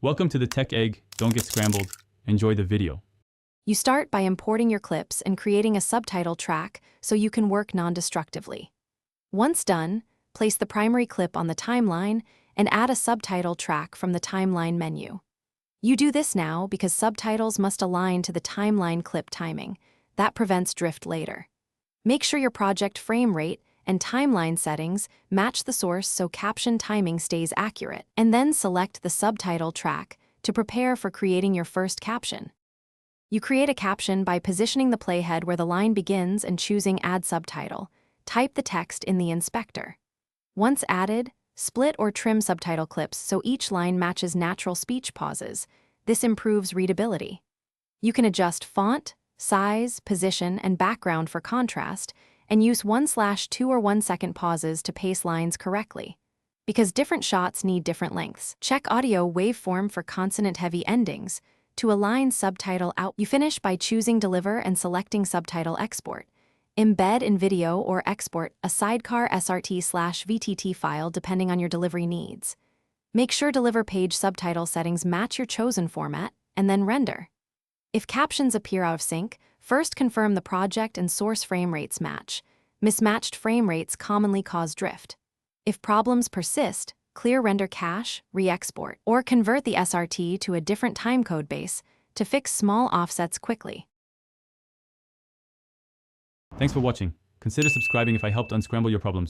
Welcome to the Tech Egg. Don't get scrambled. Enjoy the video. You start by importing your clips and creating a subtitle track so you can work non-destructively. Once done, place the primary clip on the timeline and add a subtitle track from the timeline menu. You do this now because subtitles must align to the timeline clip timing. That prevents drift later. Make sure your project frame rate and timeline settings match the source so caption timing stays accurate, and then select the subtitle track to prepare for creating your first caption. You create a caption by positioning the playhead where the line begins and choosing Add Subtitle. Type the text in the inspector. Once added, split or trim subtitle clips so each line matches natural speech pauses. This improves readability. You can adjust font, size, position, and background for contrast, and use 1/2 or 1 second pauses to pace lines correctly. Because different shots need different lengths, check audio waveform for consonant-heavy endings. To align subtitle out, you finish by choosing Deliver and selecting Subtitle Export. Embed in video or export a sidecar SRT/VTT file depending on your delivery needs. Make sure Deliver page subtitle settings match your chosen format, and then render. If captions appear out of sync, first confirm the project and source frame rates match. Mismatched frame rates commonly cause drift. If problems persist, clear render cache, re-export, or convert the SRT to a different timecode base to fix small offsets quickly. Thanks for watching. Consider subscribing if I helped unscramble your problems.